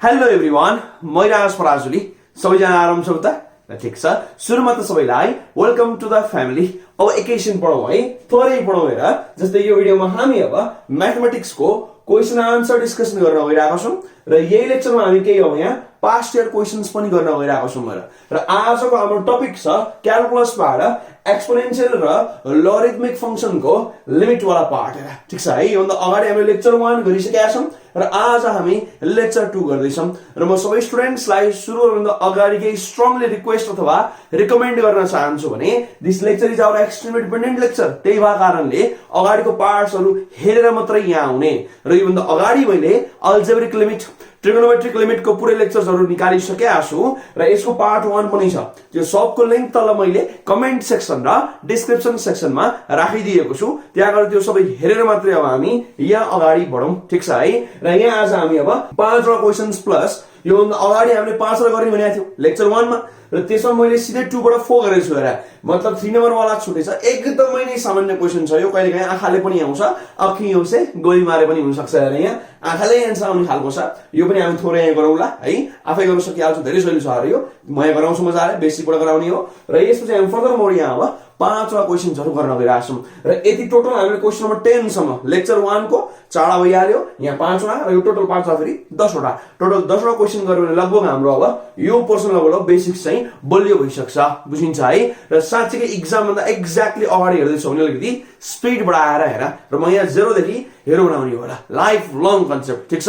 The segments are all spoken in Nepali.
हेलो एभ्रिवान, म राज पराजुली। सबैजना आराम छौ त? ठिक छ। सुरुमा त सबैलाई वेलकम टु द फ्यामिली। अब एकैछिन पढौँ है, थोरै पढौँ हेर। जस्तै यो भिडियोमा हामी अब म्याथमेटिक्सको क्वेसन आन्सर डिस्कसन गर्न गइरहेका छौँ र यही लेक्चरमा हामी केही अब यहाँ पास्ट इयर क्वेसन्स पनि गर्न गइरहेका छौँ र आजको हाम्रो टपिक छ क्यालकुलसबाट एक्सपोनेन्शियल र लोगरिथमिक फंक्सनको लिमिट वाला पार्ट हेर। ठिक छ है। योभन्दा अगाडि हामीले लेक्चर 1 गरिसकेका छौँ र आज हामी लेक्चर 2 गर्दैछौँ र म सबै स्टुडेन्ट्सलाई सुरु गर्नुभन्दा अगाडि केही स्ट्रङली रिक्वेस्ट अथवा रिकमेन्ड गर्न चाहन्छु भने this lecture is our extremely dependent lecture. त्यही भएको कारणले अगाडिको पार्ट्सहरू हेरेर मात्रै यहाँ आउने र योभन्दा अगाडि मैले अल्जेब्रिक लिमिट ट्रिगोनोमेट्रिक लिमिटको पुरै लेक्चर्सहरू निकालिसकेका छु र यसको पार्ट 1 पनि छ। त्यो सबको लिंक तल मैले कमेन्ट सेक्सन र डिस्क्रिप्सन सेक्सनमा राखिदिएको छु। त्यहाँ गएर त्यो सबै हेरेर मात्रै अब हामी यहाँ अगाडि बढौँ। ठिक छ है। र यहाँ आज हामी अब 5 वटा क्वेसन्स प्लस यो अगाडि हामीले 5 वटा गर्ने भनेको थियो लेक्चर 1 मा र त्यसमा मैले सिधै 2 बाट 4 गरेको छु हेर। मतलब 3 नम्बर वाला छुटेछ। एकदमै नै सामान्य क्वेसन छ यो। कहिलेकाहीँ आँखाले पनि आउँछ, अखि आउँछ, गोली मारे पनि हुन सक्छ हेर। यहाँ आँखाले एन्सर आउने खालको छ। यो पनि हामी थोरै यहाँ गरौँला है। आफै गर्न सकिहाल्छु, धेरै सजिलो छ अरे यो। म यहाँ गराउँछु मजाले, बेसिकबाट गराउने हो र यसपछि हामी फर्दर मोड यहाँ अब 5 वटा क्वेसन्सहरू गर्न गइरहेका छौँ र यति टोटल हामीले क्वेसन नम्बर 10 सम्म लेक्चर 1 को 4 वटा भइहाल्यो, यहाँ 5 वटा र यो टोटल 5 वटा फेरि 10 वटा। टोटल 10 वटा क्वेसन गर्यो भने लगभग हाम्रो अब यो पोर्सन लेभल अफ बेसिक्स चाहिँ बलियो भइसक्छ। बुझिन्छ है। र साँच्चीकै एक्जाम भन्दा एक्ज्याक्टली अगाडि हेर्दैछौ भने अलिकति स्पिड बढाएर हेर र म यहाँ 0 देखि हेरो बनाउने होला। Life long concept. ठिक छ।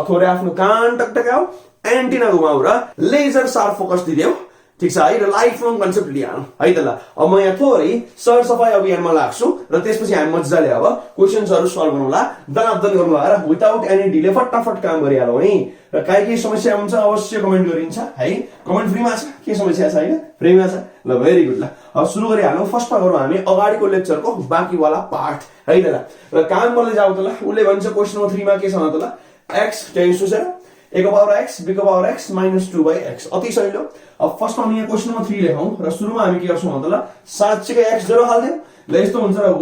थोरै आफ्नो कान टकटकाऊ, एन्टिना घुमाऊ र लेजर शार्प फोकस दिदेऊ। ठिक छ है। र लाइफ लङ कन्सेप्ट लिहाल्नु है त ल। अब म यहाँ थोरै सरसफाई अभियानमा लाग्छु र त्यसपछि हामी मजाले अब क्वेसन्सहरू सल्भ गरौँला, दनादन गरौँला र विदाउट एनी डिले फटाफट काम गरिहालौँ है। र केही समस्या हुन्छ अवश्य कमेन्ट गरिन्छ है। कमेन्ट फ्रीमा छ, के समस्या छैन, फ्रीमा छ। ल भेरी गुड। ल अब सुरु गरिहालौँ। फर्स्टमा गरौँ हामी अगाडिको लेक्चरको बाँकी वाला पार्ट है त ल। र काम गर्दै जाऊ त ल। उसले भन्छ क्वेसन नम्बर 3 मा के छ त ल, x टेन्ड्स टु 0 a को पावर x b को पावर x minus 2/x। अति सजिलो। अब फर्स्टमा हामी यहाँ क्वेसन नम्बर 3 लेखौँ र सुरुमा हामी के गर्छौँ त ल, साँच्चीकै x 0 हाल्दियौ। ल यस्तो हुन्छ र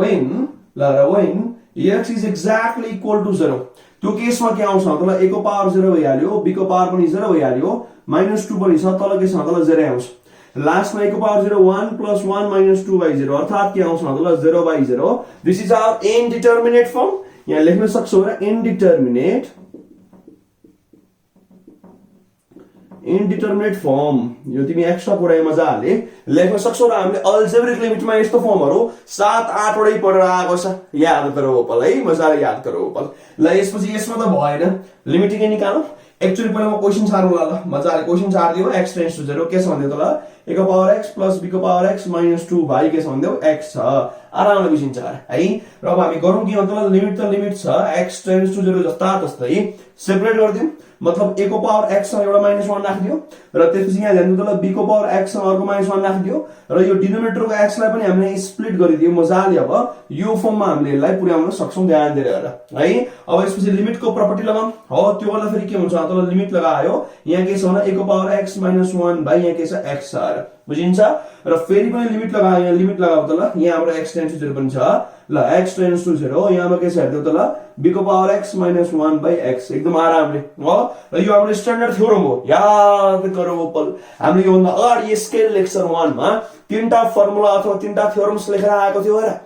when x is exactly equal to 0 त्यो केसमा के आउँछ त ल, a को पावर 0 भइहाल्यो, b को पावर पनि 0 भइहाल्यो, -2 पनि छ, तल के छ त ल 0 आउँछ। लास्टमा a को पावर 0 1 + 1 - 2/0 अर्थात के आउँछ त ल 0/0। This is our indeterminate form. यहाँ लेख्न सक्छौ र इनडिटर्मिनेट फर्म। यो तिमी एक्स्ट्रा पढाइ मजाले लेख्न सक्छौ र हामीले अल्जेब्रिक लिमिटमा यस्तो फर्महरू 7-8 वटै पढेर आएको छ। याद गरौ ओपल है, मजाले याद गरौ ओपल। ल यसपछि यसमा त भएन, लिमिट के निकालौ। एक्चुअली पहिला म क्वेसन छाड्नुला ल। मजाले क्वेसन छाड्दियो। x टेन्ड्स टु 0 के छ भन्दियो त ल, a को पावर x + b को पावर x - 2 के छ भन्दियो x छ। आरामले बुझिन्छ है। र अब हामी गरौँ के भन्दा लिमिट त लिमिट छ, x टेन्ड्स टु 0 जस्ता जस्तै सेपरेट गर्दियौ। मतलब a को पावर x सँग एउटा -1 राखिदियो र त्यसपछि यहाँ ध्यान दिनु त ल b को पावर x सँग अर्को -1 राखिदियो र यो डिनोमिनेटरको x लाई पनि हामीले स्प्लिट गरिदियो मजाले। अब यो फर्ममा हामीले यसलाई पुर्याउन सक्छौं, ध्यान दिएर हेर है। अब यसपछि लिमिटको प्रपर्टी लगाउँ हो। त्यो गर्दा फेरि के हुन्छ त ल, लिमिट लगायो, यहाँ के छ भने a को पावर x - 1 बाइ यहाँ के छ x छ। बुझिन्छ। र फेरि पनि लिमिट लगायो, यहाँ लिमिट लगाऊ त ल। यहाँ हाम्रो x टेन्ड्स टु 0 पनि छ। ल x टेन्ड्स टु 0 यहाँमा के छ हेर्दियौ त ल, b को पावर x - 1/x। एकदम आरामले हो। र यो हाम्रो स्ट्यान्डर्ड थ्योरम हो, याद गरौ ओपल। हामीले यो भन्दा अगाडि स्केल लेक्चर 1 मा 3टा फर्मुला अथवा 3टा थ्योरम्स लेखेर आएको थियो हेर।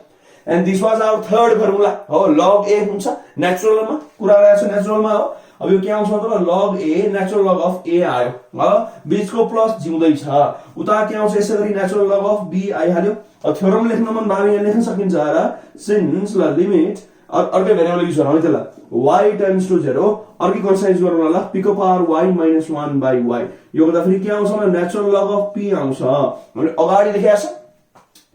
And this was our third formula हो। log a हुन्छ नेचुरलमा, कुरा गरेको छ नेचुरलमा हो। अब यो के आउँछ त ल, log a natural log of a आयो हो। बीचको प्लस जिउँदै छ, उता के आउँछ यसै गरी नेचुरल लग अफ b आइहाल्यो। अब थ्योरम लेख्न मन भयो यहाँ लेख्न सकिन्छ र सिन्स ल लिमिट अर्कै भेरिएबल युज गरौँ है त ल, y टेन्ड्स टु 0 अर्कै कन्स्ट्यान्ट युज गरौँ ल, p को पावर y - 1/y। यो गर्दा फेरि के आउँछ भने नेचुरल लग अफ p आउँछ। मैले अगाडि लेखेको छ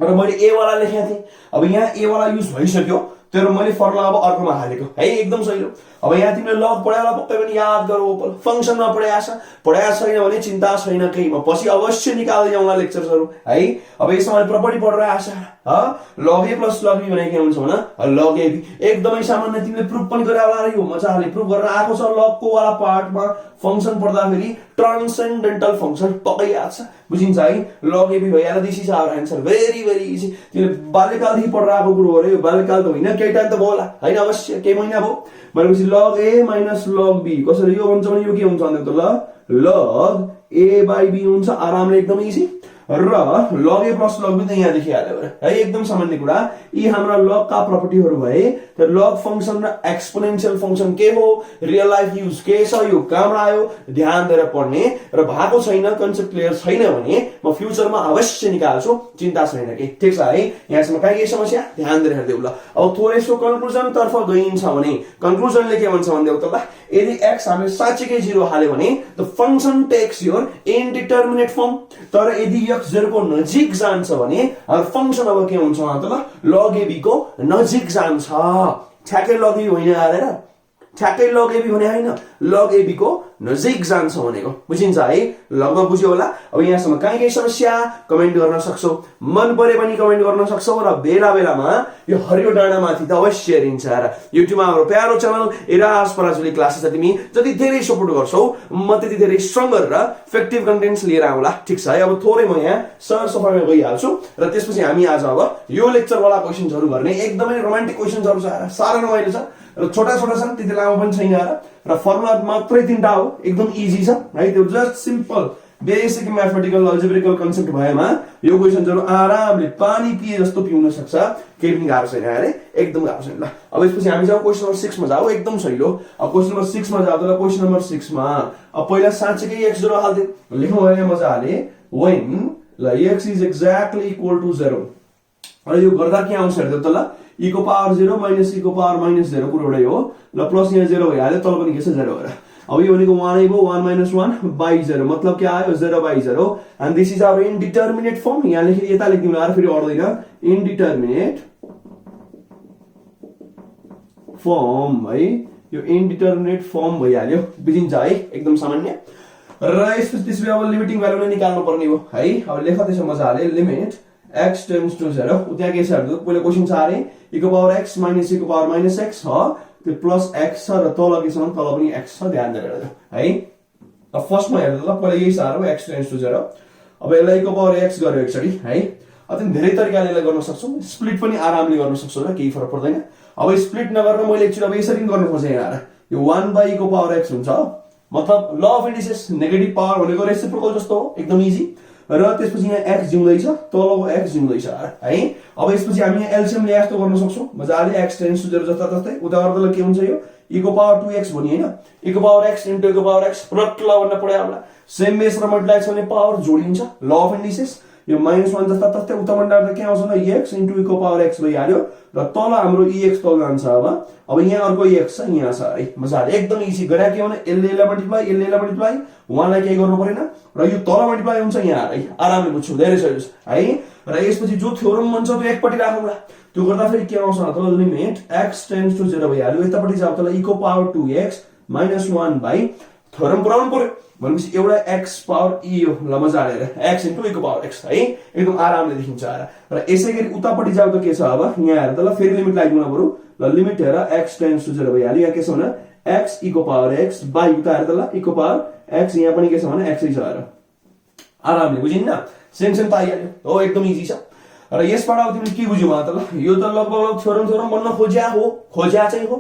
र मैले a वाला लेखेको थिएँ। अब यहाँ a वाला युज भइसक्यो, तर मैले फर्मुला अब अर्कोमा हालेको है। एकदम सजिलो। अब यहाँ तिमीले लग पढाएला पक्कै पनि याद गरौ ओपल। फंक्सनमा पढाएको छ, पढाएको छैन भने चिन्ता छैन केही, म पछि अवश्य निकाल्दै जाउँला लेक्चर्सहरू है। अब यसमा मैले प्रपर्टी पढेर आछ ह। log a + log b भने के हुन्छ भने log a b। एकदमै सामान्य, तिमीले प्रुफ पनि गरे होला र यो मजाले प्रुफ गरेर आएको छ। लगको वाला पार्टमा फंक्सन पढ्दाखेरि ट्रान्सेन्डेन्टल फंक्सन पक्कै याद छ। बुझिन्छ है। log a b भइहाल्यो। This is our answer. Very very easy. तिमीले बाल्यकालदेखि पढेर आएको कुरो हो रे यो। बाल्यकाल त होइन केही टाइम त भयो होला हैन, अवश्य केही महिना भयो भनेपछि log a minus log b कसरी यो हुन्छ भने यो के हुन्छ भने त ल log a by b हुन्छ आरामले एकदम इजी र log a plus log b त यहाँ देखिहाल्यो है, एकदम सामान्य कुरा। यी हाम्रा log का प्रपर्टीहरू भए त log फंक्सन र एक्सपोनेन्शियल फंक्सन के हो, रियल लाइफ युज के छ, यो कहाँबाट आयो ध्यान दिएर पढ्ने र भएको छैन कन्सेप्ट क्लियर छैन भने म फ्युचरमा अवश्य निकाल्छु, चिन्ता छैन के, ठीक छ है। यहाँसम्म के समस्या ध्यान दिएर हेर्दै ल। अब थोरै यसको कन्क्लुजन तर्फ गइन्छ भने कन्क्लुजनले के भन्छ भन्दै त ल, यदि x हामीले साच्चै 0 हाल्यो भने the function takes your indeterminate form, तर यदि x 0 को नजिक जान्छ भने फंक्सन अब के हुन्छ त ल log ab को नजिक जान्छ। ठ्याक्कै log ab होइन हालेर, ठ्याक्कै log ab भने हैन, log ab को नजिक जान्छ भनेको बुझिन्छ है, लगभग बुझ्यो होला। अब यहाँसम्म केही समस्या कमेन्ट गर्न सक्छौ, मन परे पनि कमेन्ट गर्न सक्छौ र बेला बेलामा यो हरियो डाँडा माथि त अवश्य हेरिन्छ र युट्युबमा हाम्रो प्यारो च्यानल इराज पराजुली क्लासेस तिमी जति धेरै सपोर्ट गर्छौ म त्यति धेरै स्ट्रङ गरेर इफेक्टिभ कन्टेन्ट्स लिएर आउँला, ठीक छ है। अब थोरै म यहाँ सर सफाइमा गइहाल्छु र त्यसपछि हामी आज अब यो लेक्चर वाला क्वेशन्सहरु गर्ने, एकदमै रोमान्टिक क्वेशन्सहरु छ, सारा रमाइलो छ र छोटा छोटा छन्, त्यति लामो पनि छैन र फर्मुला मात्रै 3टा हो, एकदम इजी छ है, त्यो just simple basic mathematical algebraic concept भएमा यो क्वेशन्सहरु आरामले पानी पिए जस्तो पिउन सक्छ, केही पनि गाह्रो छैन अरे, एकदम गाह्रो छैन ल। अब यसपछि हामी जाऊ क्वेशन नम्बर 6 मा जाऊ, एकदम सजिलो। अब क्वेशन नम्बर 6 मा जाऊ त क्वेशन नम्बर 6 मा अब पहिला साच्चै x 0 हाल्दै लेखौँ भने मजाले when ल x is exactly equal to 0 र यो गर्दा के आउँछ हेर्दै त ल, e को पावर 0 माइनस e को पावर माइनस 0 कुरो एउटै हो ल, प्लस यहाँ 0 भइहाल्यो, तल पनि के छ 0 हो र। अब यो भनेको 1 भयो, 1 minus 1 by 0 मतलब के आयो 0 by 0 and this is our indeterminate form। यहाँ लेखि यता लेख्दिनु र फेरि अड्दैन, indeterminate form है, यो indeterminate form भइहाल्यो, बुझिन्छ है, एकदम सामान्य। र त्यसपछि अब लिमिटिङ भ्यालु नै निकाल्नु पर्ने हो है। अब लेख त्यसो मजाले लिमिट x tends to 0, उता के छ हेर्नु, पहिलो क्वेशन छ अरे e को पावर x माइनस e को पावर माइनस x हो, त्यो प्लस x छ र तल के छ भने तल पनि x छ, ध्यान दिएर हेर्नु है। अब फर्स्टमा हेर्नु ल, पहिला यही सारो x tends to 0, अब यसलाई e को पावर x गर्यो एकचोटी है। अब तिमी धेरै तरिकाले यसलाई गर्न सक्छौ, स्प्लिट पनि आरामले गर्न सक्छौ र केही फरक पर्दैन। अब स्प्लिट नगरेर मैले एकचोटी अब यसरी गर्न खोजेँ यहाँ, यो 1 by e को पावर x हुन्छ, मतलब law of indices negative power भनेको रेसिप्रोकल जस्तो हो, एकदम इजी। र त्यसपछि यहाँ x जिउँदैछ, तलको x जिउँदैछ है। अब यसपछि हामी यहाँ एलसीएम ल्याए जस्तो गर्न सक्छौं, मजाले x टेन्ड्स टु 0 जस्ता जस्तै, उता गर्दा के हुन्छ यो e को पावर 2x भनि हैन, e को पावर x इन्टु e को पावर x प्रोडक्ट ल भन्न पड्यो हामीलाई, सेम बेस र मल्टिप्लाई छ भने पावर जोडिन्छ, ल अफ इन्डिसेस यो -1 जस्ता तस्तै, उता भन्दा के आउँछ न x इन्टु e को पावर x भइहाल्यो र तल हाम्रो ex तल जान्छ। अब यहाँ अर्को x छ, यहाँ छ है, मजाले एकदम इजी गरे के भने l मल्टिप्लाई 1 लाई के गर्नु परेन र यो तल मल्टिप्लाई हुन्छ यहाँ है, आरामले बुझ्छु, धेरै सजिलो छ है। र यसपछि जो थ्योरम भन्छ त्यो एकपटि राखौँला, त्यो गर्दा फेरि के आउँछ त लिमिट x टेन्ड्स टु 0 भइहाल्यो, यतापटि जाऊ त e को पावर 2x - 1 बाइ थ्योरम पुराउनु पर्यो भनेपछि एउटा x पावर e हो, ल मजाले x इन्टु e को पावर x है, एकदम आरामले देखिन्छ र यसैगरी उतापटि जाऊ त के छ, अब यहाँ हेर त ल, फेरि लिमिट लगाइदिनु पर्यो ल, लिमिट हेर x टेन्ड्स टु 0 भइहाल्यो, यहाँ के छ भने x e को पावर x बाइ उता हेर त ल e को पावर x, यहाँ पनि के छ भने x छ हेर, आरामले बुझिन्न, सेम पाइहाल्यो हो, एकदम इजी छ। र यसबाट अब तिमीले के बुझ्यौ त ल, यो त लगभग थ्योरम बन्न खोज्या चाहिँ हो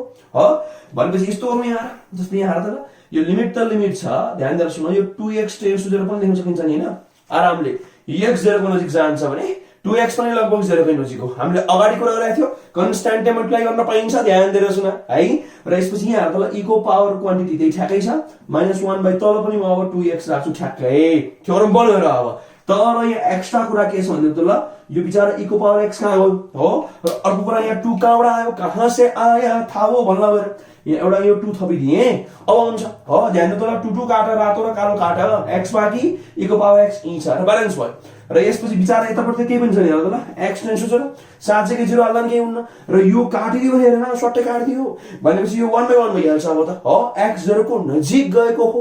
भनेपछि यस्तो गर्नु यहाँ, जस्तै यहाँ हेर त ल, यो लिमिट त लिमिट छ, ध्यान दिएर सुन, यो 2x टेन्ड्स टु 0 पनि लेख्न सकिन्छ नि हैन, आरामले x 0 को नजिक जान्छ भने 2x पनि लगभग 0 को नजिक हो, हामीले अगाडि कुरा गरेको थियो, कन्स्ट्यान्ट मल्टिप्लाई गर्न पाइन्छ, ध्यान दिएर सुन है। र यसपछि यहाँ हेर त ल, e को पावर क्वान्टिटी त्यही ठ्याक्कै छ, -1 बाइ तल पनि म अब 2x राख्छु ठ्याक्कै, थ्योरम बन्यो र। अब तर यहाँ एक्स्ट्रा कुरा के छ भन्दा त ल, यो बिचारा e को पावर x कहाँ हो र अर्को कुरा यहाँ 2 कहाँबाट आयो, कहाँ से आया थाहा हो भन्ला गएर यहाँ एउटा यो 2 थपिदिए, अब हुन्छ हो, ध्यान दिनु त ल, 2 काट, रातो र कालो काट, x बाकी e को पावर x e छ र ब्यालेन्स भयो। र यसपछि बिचारा यतापट्टि केही पनि छैन हेर त ल, x टेन्ड्स टु 0 साच्चै 0 हाल्दा केही हुन्न र यो काटिदियो हेरेन, सट्टै काटिदियो भनेपछि यो 1 बाइ 1 भइहाल्छ अब त हो, x 0 को नजिक गएको हो,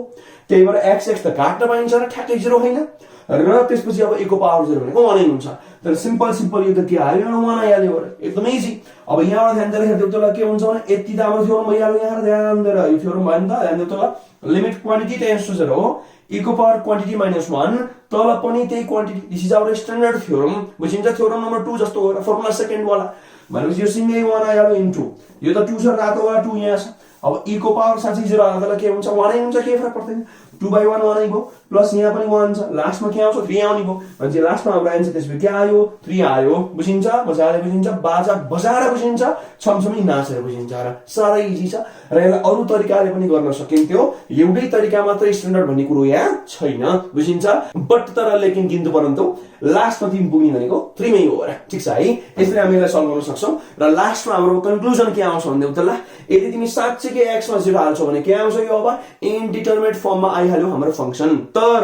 त्यही भएर x त काट्न पाइन्छ र ठ्याक्कै 0 होइन। र त्यसपछि अब a को पावर 0 भनेको 1 हुन्छ। तर सिम्पल यो त के आयो यहाँ 1 आइहाल्यो एकदमै इजी। अब यहाँबाट ध्यान दिएर हेर्दै त्यसलाई के हुन्छ भने यति त हाम्रो थ्योरम भइहाल्यो। यहाँ ध्यान दिएर यो थ्योरम भयो नि त, ध्यान दियो त्यसलाई limit quantity tends to 0 e को पावर क्वान्टिटी माइनस 1 तल पनि त्यही quantity. This is our standard theorem बुझिन्छ। थ्योरम नम्बर 2 जस्तो हो फर्मुला सेकेन्ड वाला भनेपछि यो सिंगै 1 आइहाल्यो इन्टु यो त 2 छ रातो वाला 2 यहाँ छ। अब e को पावर साँच्चै 0 आउँदा के हुन्छ 1 नै हुन्छ, केही फरक पर्दैन। 2/1 1 नै भयो प्लस यहाँ पनि 1 छ, लास्टमा के आउँछ 3 आउने भयो भनेपछि लास्टमा हाम्रो आन्सर त्यसपछि के आयो 3 आयो। बुझिन्छ, मजाले बुझिन्छ, बाजा बजाएर बुझिन्छ, छमछमी नाचेर बुझिन्छ र साह्रै इजी छ। र यसलाई अरू तरिकाले पनि गर्न सकिन्थ्यो, एउटै तरिका मात्र स्ट्यान्डर्ड भन्ने कुरो यहाँ छैन बुझिन्छ। बट तर लेकिन किन्तु परन्तु लास्टमा 3 पुग्ने भनेको 3 मै हो र ठीक छ है। यसरी हामी यसलाई सल्भ गर्न सक्छौं र लास्टमा हाम्रो कन्क्लुजन के आउँछ भन्दै उतला यदि तिमी साच्चै x मा 0 हाल्छौ भने के आउँछ यो अब इन्डिटरमिनेट फर्ममा आइहाल्यो हाम्रो फंक्सन। तर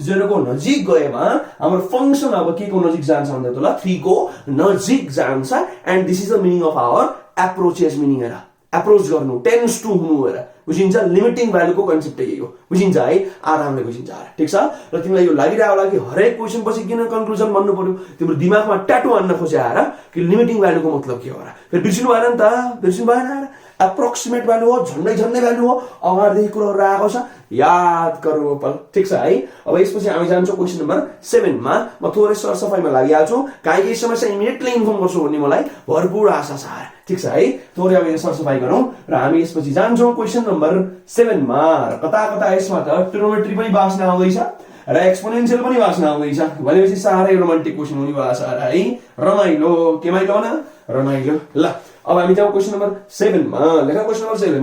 0 को नजिक गएमा हाम्रो फंक्सन अब के को नजिक जान्छ भन्दै उतला 3 को नजिक जान्छ। And this is the meaning of our approaches meaning हेर अप्रोच गर्नु टेन्स टु हुनु हेर बुझिन्छ। लिमिटिङ भ्यालुको कन्सेप्ट यही हो बुझिन्छ है, आरामले बुझिन्छ ठीक छ। र तिमीलाई यो लागिरहेको होला कि हरेक क्वेशन पछि किन कन्क्लुजन भन्नु पर्यो, तिम्रो दिमागमा ट्याटु हान्न खोज्या कि लिमिटिङ भ्यालुको मतलब के हो र, फेरि बिर्सिनु भएन नि त, बिर्सिनु भएन। एप्रोक्सिमेट भ्यालु हो, झन्डै भ्यालु हो, अगाडिदेखि कुरोहरु आएको छ याद गरौँ पल ठीक छ है। अब यसपछि हामी जान्छौँ क्वेशन नम्बर 7 मा। म थोरै सरसफाइमा लागिहाल्छु, काहीँ समस्या इमिडिएटली इन्फर्म गर्छु भन्ने मलाई भरपूर आशा छ ठीक छ है। थोरै अब सरसफाइ गरौँ र हामी यसपछि जान्छौँ क्वेशन नम्बर 7 मा। र कता यसमा त ट्रिग्नोमेट्री पनि बाँच्न आउँदैछ र एक्सपोनेन्शियल पनि बाँच्न आउँदैछ भनेपछि साह्रै रोमान्टिक क्वेशन हुनेवाला छ है। रमाइलो के माइलो न रमाइलो। ल अब हामी जाउँ क्वेशन नम्बर 7 मा। लेख क्वेशन नम्बर 7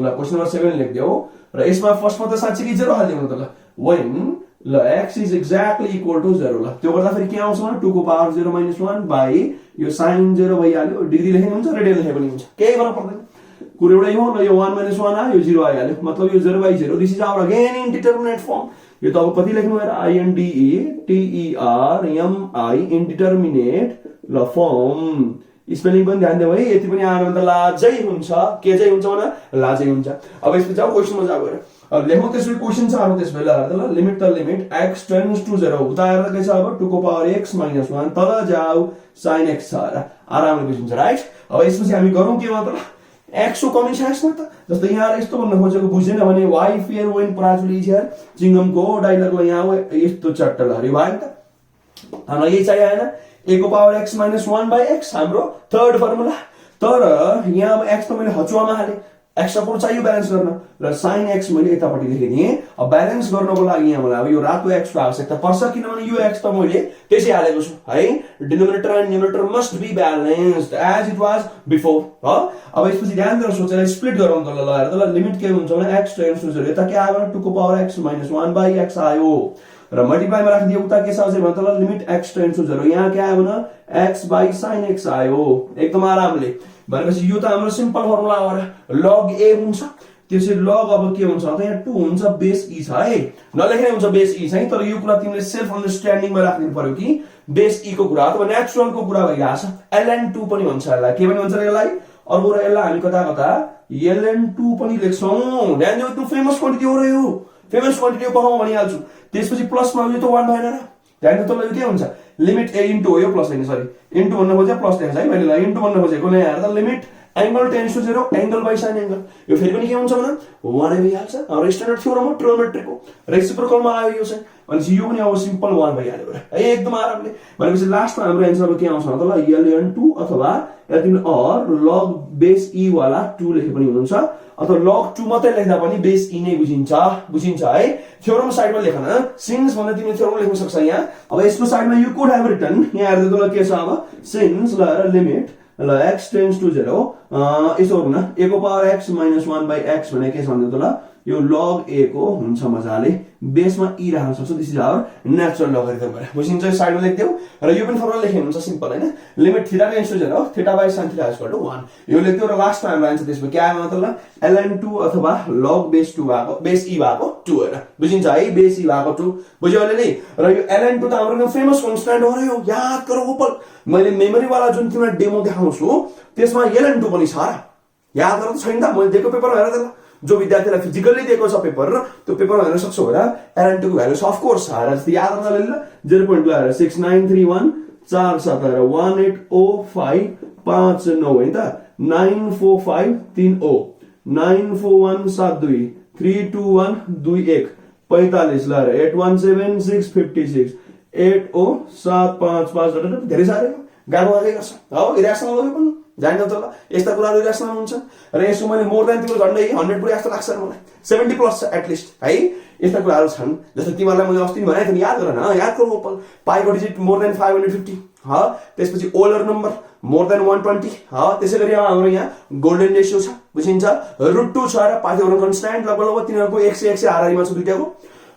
ल क्वेशन नम्बर 7 लेख्दियौ र यसमा फर्स्टमा त साच्चै 0 हाल्दियौ न त। ल when ल x is exactly equal to 0 ल त्यो गर्दा फेरि के आउँछ भने 2 को पावर 0 - 1 बाइ यो sin 0 भइहाल्यो। डिग्री लेखे हुन्छ रेडियन लेखे पनि हुन्छ, केही फरक पर्दैन, कुरो एउटै हो। ल यो 1 - 1 आयो, यो 0 आइहाल्यो, मतलब यो 0/0। This is our again indeterminate form. यो त अब कति लेख्नु हेर INDETERMI इन्डिटरमिनेट ल फर्म। स्पेलिङ पनि ध्यान दियौ है, यति पनि आएर त लाजै हुन्छ, के चाहिँ हुन्छ भने लाजै हुन्छ। अब यसपछि जाऊ क्वेशनमा जाऊ हेर। अब लेखौँ त्यसपछि क्वेशन छ हाम्रो त्यस बेला हेर ल लिमिट x टेन्ड्स टु 0 उता हेर्दा के छ अब 2 को पावर x - 1 तल जाऊ sin x छ र आरामले बुझिन्छ राइट। अब यसपछि हामी गरौँ के मात्र x को कमी छ यसमा त। जस्तै यहाँ यस्तो भन्न खोजेको बुझेन भने वाइ फेयर वेन पराजुली इज हियर चिंगमको डायलगमा यहाँ यस्तो चट्टल हरि भयो नि त। हामीलाई यही चाहिएन a को पावर x - 1/x हाम्रो थर्ड फर्मुला। तर यहाँ अब x त मैले हचुवामा हाले, x को चाहियो ब्यालेन्स गर्न र sin x मैले यतापट्टि लेखिदिए। अब ब्यालेन्स गर्नको लागि यहाँ मलाई अब यो रातो x को आवश्यकता पर्छ किनभने यो x त मैले त्यसै हालेको छु है। Denominator and numerator must be balanced as it was before ह। अब यसपछि ध्यान दिएर सोचेर स्प्लिट गरौँ त ल हेर त लिमिट के हुन्छ भने x टेन्ड्स टु 0 यता के आयो भने 2 को पावर x - 1/x आयो र मल्टिप्लाइमा राखिदियो उता के छ अझै भन्छ ल लिमिट x टेन्ड्स टु 0 यहाँ के आयो भने x/sin x आयो एकदम आरामले। भनेपछि यो त हाम्रो सिम्पल फर्मुला हो र log a हुन्छ। त्यसै log अब के हुन्छ त यहाँ 2 हुन्छ बेस e छ है, नलेख्ने हुन्छ बेस e चाहिँ। तर यो कुरा तिमीले सेल्फ अन्डरस्ट्यान्डिङमा राख्दिनु पर्यो कि बेस e को कुरा अथवा नेचुरल को कुरा भइरहेछ। ln2 पनि भन्छ यसलाई, के पनि भन्छ यसलाई अर्को र यसलाई हामी कता ln2 पनि लेख्छौं। ध्यान दिनु त्यो फेमस क्वान्टिटी हो र यो फेमस क्वान्टिटी पकाउँ भनिहाल्छु। त्यसपछि प्लसमा यो त 1 भएन र ध्यान दिनु तल यो के हुन्छ लिमिट a इन्टु हो यो प्लस हैन सरी इन्टु भन्न खोजे प्लस लेख्छ है मैले ल इन्टु भन्न खोजेको ल यहाँ हेर्दा limit angle tends to 0 angle by sin angle यो फेरि पनि के हुन्छ भने 1 नै भइहाल्छ। हाम्रो स्ट्यान्डर्ड थ्योरम हो ट्रिग्नोमेट्रीको रेसिप्रोकलमा आयो यो चाहिँ भनेपछि यो पनि अब सिम्पल 1 भइहाल्यो है एकदम आरामले। भनेपछि लास्टमा हाम्रो आन्सर अब के आउँछ त ल ln2 अथवा या तिमीले और log बेस e वाला 2 लेखे पनि हुन्छ अथवा log 2 मात्रै लेख्दा पनि बेस e नै बुझिन्छ है। थ्योरम साइडमा लेखन सिन्स भन्दा तिमीले थ्योरम लेख्न सक्छ यहाँ। अब यसको साइडमा यु कुड हैव रिटन यहाँ हेर्दै त ल के छ अब सिन्स ल लिमिट ल x टेन्ड्स टु 0 यसो गरौँ न a को पावर x - 1/x भने के छ भन्दै त ल यो log a को हुन्छ मजाले बेसमा e राख्न सक्छ। This is our natural logarithm भएर बुझिन्छ। साइडमा लेख्दियौ र यो पनि फर्मुला लेख्नु हुन्छ सिम्पल हैन limit theta tends to 0 θ/sin θ = 1 यो लेख्दियौ र लास्टमा हाम्रो आन्सर त्यसमा के आयो मतलब ln2 अथवा log बेस 2 भएको बेस e भएको 2 हैन बुझिन्छ है बेस e भएको 2 बुझ्यौ अहिले नि। र यो ln2 त हाम्रो फेमस कन्स्ट्यान्ट हो र यो याद गरौ उपल मैले मेमोरी वाला जुन तिमीलाई डेमो देखाउँछु त्यसमा ln2 पनि छ र याद गर्नु छैन त मैले दिएको पेपरमा हेर त ल जो विद्यार्थीलाई फिजिकल्ली दिएको छ पेपर त्यो पेपरमा हेर्न सक्छौ होला ln2 को भ्यालु अफ कोर्स हारा जस्तै याद गर्न ल 0.2 आएर 6931 4 7 आएर 180559 हैन त 94530 94172 32121 45 ल 817656 80755 धेरै साह्रै गाह्रो आएकै गर्छ हो इरेसनल भयो पनि जान्दै त ल यस्ता कुराहरु इरेसनल हुन्छ र यसो मैले मोर देन तिम्रो झन्डै 100 पुरै जस्तो लाग्छ मलाई 70 प्लस एटलिस्ट है यस्ता कुराहरु छन् जस्तो तिमीलाई मैले अस्ति भने नि याद गर न याद गर्नु पाइको डिजिट मोर देन 550 ह त्यसपछि ओलर नम्बर मोर देन 120 ह त्यसैगरी हाम्रो यहाँ गोल्डन रेशियो छ बुझिन्छ √2 छ र पाइथागोरस कन्स्ट्यान्ट लगभग तिनीहरुको 100 100 आरआरीमा छ दुईटाको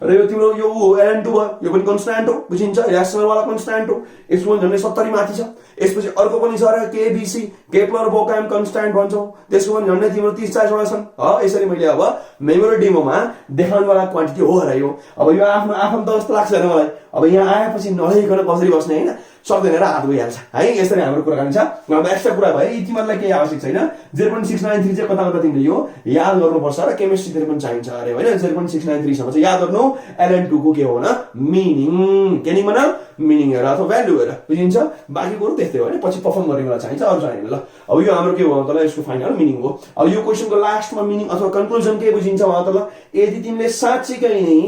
र यो तिम्रो यो ln2 हो यो पनि कन्स्ट्यान्ट हो बुझिन्छ रेशनल वाला कन्स्ट्यान्ट हो यसको झन्डै 70 माथि छ यसपछि अर्को पनि छ र केबीसी केप्लर बोकाम कन्स्ट्यान्ट भन्छौ त्यसको पनि झन्डै तिम्रो 30 40 वटा छन् ह यसरी मैले अब मेमोरी डेमोमा देखाउन वाला क्वान्टिटी हो र यो अब यो आफ्नो आफन्त जस्तो लाग्छ हैन मलाई अब यहाँ आएपछि नलेखिकन कसरी बस्ने हैन सक्दैन र हात गइहाल्छ है यसरी हाम्रो कुराकानी छ अब एक्स्ट्रा कुरा भयो यी तिमीलाई केही आवश्यक छैन 0.693 चाहिँ कता कता तिमीले यो याद गर्नुपर्छ र केमिस्ट्रीतिर पनि चाहिन्छ अरे हैन 0.693 सम्म चाहिँ याद गर्नु ln2 को के हो न मिनिङ के नि भन मिनिङ हेर अथवा भ्यालु हेर बुझिन्छ बाकी कुरो त्यस्तै हो हैन पछि परफर्म गर्ने बेला चाहिन्छ अरु चाहिदैन ल अब यो हाम्रो के हो त ल यसको फाइनल मिनिङ हो अब यो क्वेशनको लास्टमा मिनिङ अथवा कन्क्लुजन के बुझिन्छ त ल यदि तिमीले साच्चै नै